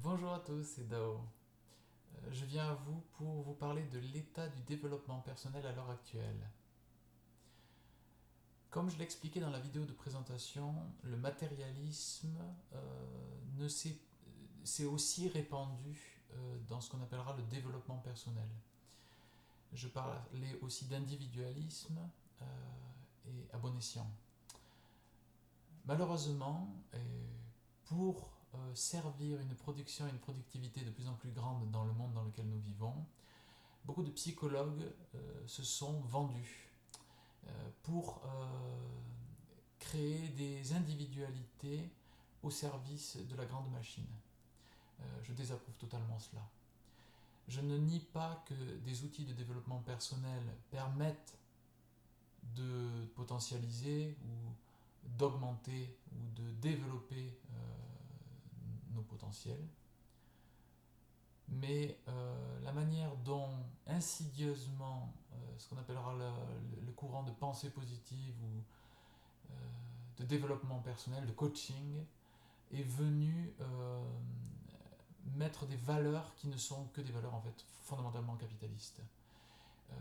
Bonjour à tous, c'est Dao. Je viens à vous pour vous parler de l'état du développement personnel à l'heure actuelle. Comme je l'expliquais dans la vidéo de présentation, le matérialisme ne s'est s'est aussi répandu dans ce qu'on appellera le développement personnel. Je parlais aussi d'individualisme et à bon escient. Malheureusement, pour servir une production et une productivité de plus en plus grande dans le monde dans lequel nous vivons, beaucoup de psychologues se sont vendus pour créer des individualités au service de la grande machine. Je désapprouve totalement cela. Je ne nie pas que des outils de développement personnel permettent de potentialiser ou d'augmenter ou de développer nos potentiels, mais la manière dont insidieusement ce qu'on appellera le courant de pensée positive ou de développement personnel, de coaching, est venu mettre des valeurs qui ne sont que des valeurs en fait fondamentalement capitalistes. Euh,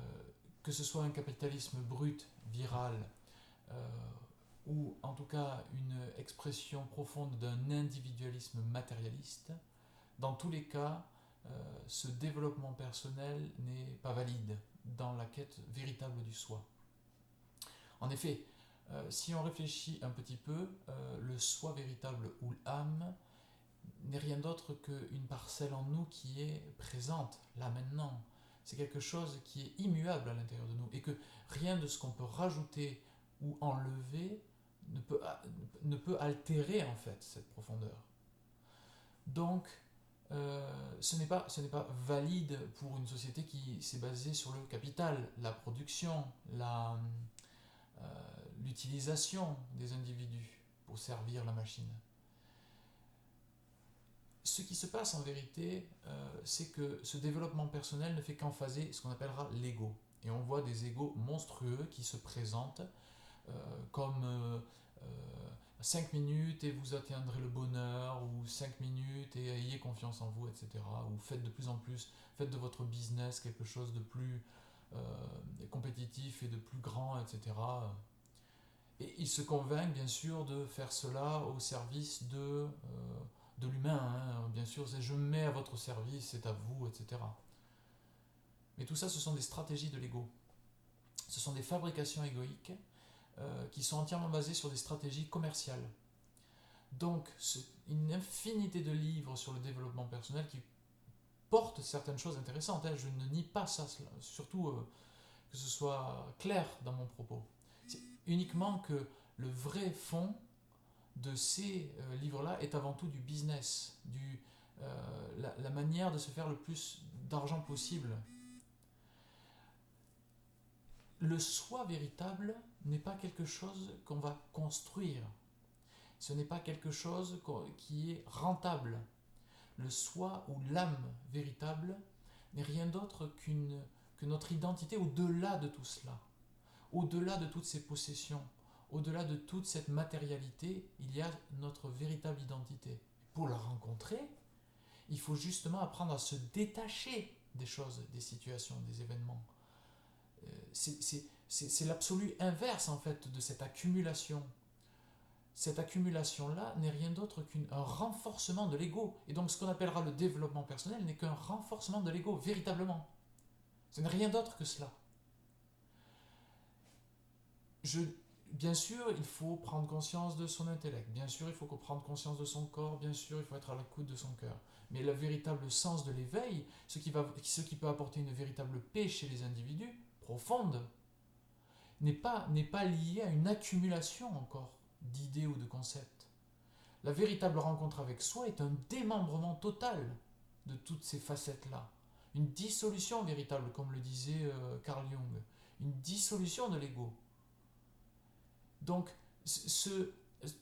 que ce soit un capitalisme brut, viral, euh, ou en tout cas une expression profonde d'un individualisme matérialiste, dans tous les cas, ce développement personnel n'est pas valide dans la quête véritable du soi. En effet, si on réfléchit un petit peu, le soi véritable ou l'âme n'est rien d'autre qu'une parcelle en nous qui est présente, là maintenant. C'est quelque chose qui est immuable à l'intérieur de nous et que rien de ce qu'on peut rajouter ou enlever ne peut altérer en fait cette profondeur. Donc, ce n'est pas valide pour une société qui s'est basée sur le capital, la production, l'utilisation des individus pour servir la machine. Ce qui se passe en vérité, c'est que ce développement personnel ne fait qu'emphaser ce qu'on appellera l'ego. Et on voit des égos monstrueux qui se présentent comme 5 minutes et vous atteindrez le bonheur, ou 5 minutes et ayez confiance en vous, etc. Ou faites de plus en plus, faites de votre business quelque chose de plus compétitif et de plus grand, etc. Et ils se convainquent bien sûr de faire cela au service de l'humain. Hein. Bien sûr, c'est je me mets à votre service, c'est à vous, etc. Mais tout ça, ce sont des stratégies de l'ego. Ce sont des fabrications égoïques qui sont entièrement basées sur des stratégies commerciales. Donc, une infinité de livres sur le développement personnel qui portent certaines choses intéressantes. Hein. Je ne nie pas ça, surtout que ce soit clair dans mon propos. C'est uniquement que le vrai fond de ces livres-là est avant tout du business, la manière de se faire le plus d'argent possible. Le soi véritable n'est pas quelque chose qu'on va construire. Ce n'est pas quelque chose qui est rentable. Le soi ou l'âme véritable n'est rien d'autre que notre identité au-delà de tout cela, au-delà de toutes ces possessions, au-delà de toute cette matérialité, il y a notre véritable identité. Pour la rencontrer, il faut justement apprendre à se détacher des choses, des situations, des événements. C'est l'absolu inverse en fait de cette accumulation. Cette accumulation-là n'est rien d'autre qu'un renforcement de l'ego. Et donc ce qu'on appellera le développement personnel n'est qu'un renforcement de l'ego, véritablement. Ce n'est rien d'autre que cela. Je, Bien sûr, il faut prendre conscience de son intellect, bien sûr, il faut prendre conscience de son corps, bien sûr, il faut être à l'écoute de son cœur. Mais le véritable sens de l'éveil, ce qui peut apporter une véritable paix chez les individus, profonde, n'est pas lié à une accumulation encore d'idées ou de concepts. La véritable rencontre avec soi est un démembrement total de toutes ces facettes-là. Une dissolution véritable, comme le disait Carl Jung. Une dissolution de l'ego. Donc,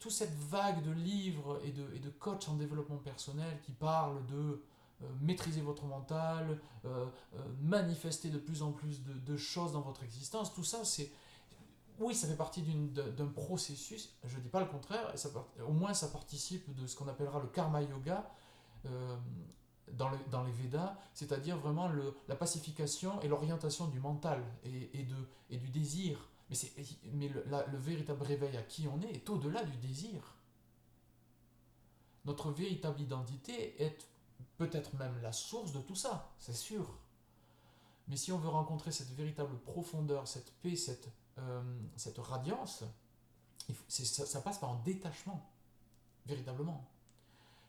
toute cette vague de livres et de coachs en développement personnel qui parlent de maîtriser votre mental, manifester de plus en plus de choses dans votre existence, tout ça, oui, ça fait partie d'un processus, je ne dis pas le contraire, au moins ça participe de ce qu'on appellera le karma yoga, euh, dans les Védas, c'est-à-dire vraiment la pacification et l'orientation du mental et du désir. Mais le véritable réveil à qui on est au-delà du désir. Notre véritable identité est peut-être même la source de tout ça, c'est sûr. Mais si on veut rencontrer cette véritable profondeur, cette paix, cette radiance, ça passe par un détachement, véritablement.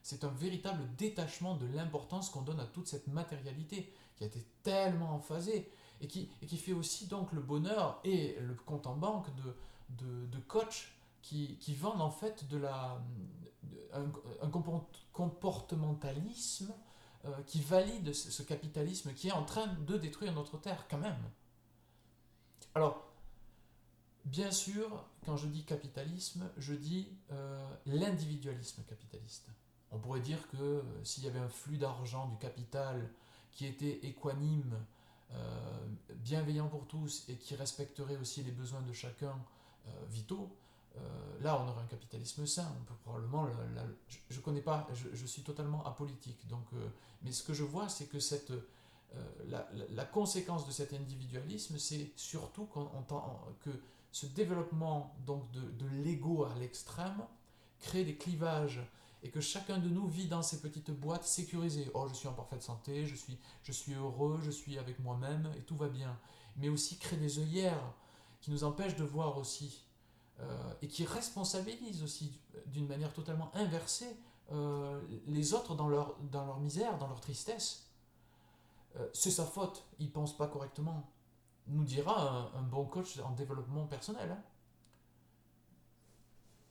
C'est un véritable détachement de l'importance qu'on donne à toute cette matérialité qui a été tellement emphasée et qui fait aussi donc le bonheur et le compte en banque de coachs qui vendent en fait un comportementalisme qui valide ce capitalisme qui est en train de détruire notre terre quand même. Alors, bien sûr, quand je dis capitalisme, je dis l'individualisme capitaliste. On pourrait dire que s'il y avait un flux d'argent du capital qui était équanime, bienveillant pour tous et qui respecterait aussi les besoins de chacun vitaux, là on aurait un capitalisme sain. On peut probablement, je connais pas, je suis totalement apolitique. Donc, mais ce que je vois, c'est que la conséquence de cet individualisme, c'est surtout que ce développement donc de l'ego à l'extrême crée des clivages et que chacun de nous vit dans ses petites boîtes sécurisées. Oh, je suis en parfaite santé, je suis heureux, je suis avec moi-même et tout va bien. Mais aussi crée des œillères qui nous empêchent de voir aussi et qui responsabilisent aussi d'une manière totalement inversée les autres dans leur misère, dans leur tristesse. C'est sa faute, il ne pense pas correctement, nous dira un bon coach en développement personnel. Hein.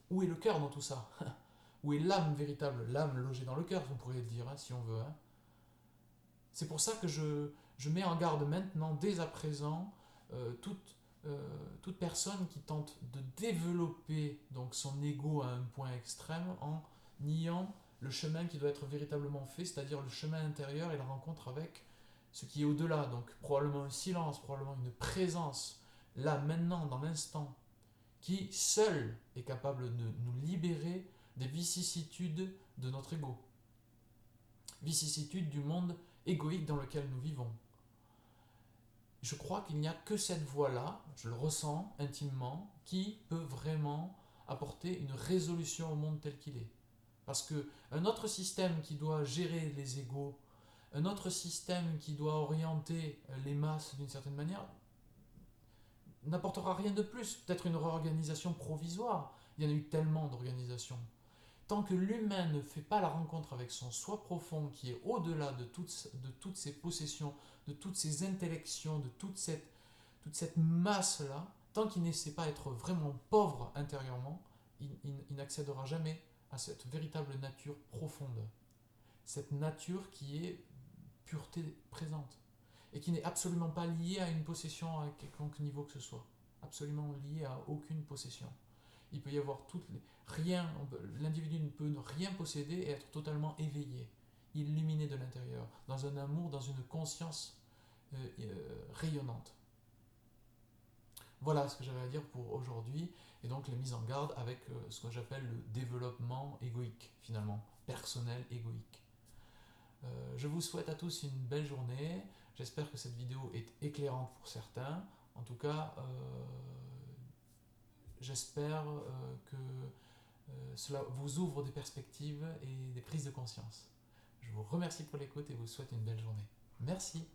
Où est le cœur dans tout ça? Où est l'âme véritable? L'âme logée dans le cœur, on pourrait le dire, hein, si on veut. Hein. C'est pour ça que je mets en garde maintenant, dès à présent, toute personne qui tente de développer donc, son ego à un point extrême en niant le chemin qui doit être véritablement fait, c'est-à-dire le chemin intérieur et la rencontre avec ce qui est au-delà. Donc probablement un silence, probablement une présence, là, maintenant, dans l'instant, qui seul est capable de nous libérer des vicissitudes de notre ego. Vicissitudes du monde égoïque dans lequel nous vivons. Je crois qu'il n'y a que cette voie-là, je le ressens intimement, qui peut vraiment apporter une résolution au monde tel qu'il est. Parce qu'un autre système qui doit gérer les égos, un autre système qui doit orienter les masses d'une certaine manière, n'apportera rien de plus. Peut-être une réorganisation provisoire. Il y en a eu tellement d'organisations. Tant que l'humain ne fait pas la rencontre avec son soi profond qui est au-delà de toutes ses possessions, de toutes ses intellections, de toute cette masse-là, tant qu'il ne sait pas être vraiment pauvre intérieurement, il n'accédera jamais à cette véritable nature profonde. Cette nature qui est pureté présente et qui n'est absolument pas liée à une possession à quelconque niveau que ce soit. Absolument liée à aucune possession. Il peut y avoir rien, l'individu ne peut rien posséder et être totalement éveillé, illuminé de l'intérieur, dans un amour, dans une conscience rayonnante. Voilà ce que j'avais à dire pour aujourd'hui, et donc les mises en garde avec ce que j'appelle le développement égoïque, finalement, personnel égoïque. Je vous souhaite à tous une belle journée, j'espère que cette vidéo est éclairante pour certains, en tout cas, j'espère que cela vous ouvre des perspectives et des prises de conscience. Je vous remercie pour l'écoute et vous souhaite une belle journée. Merci.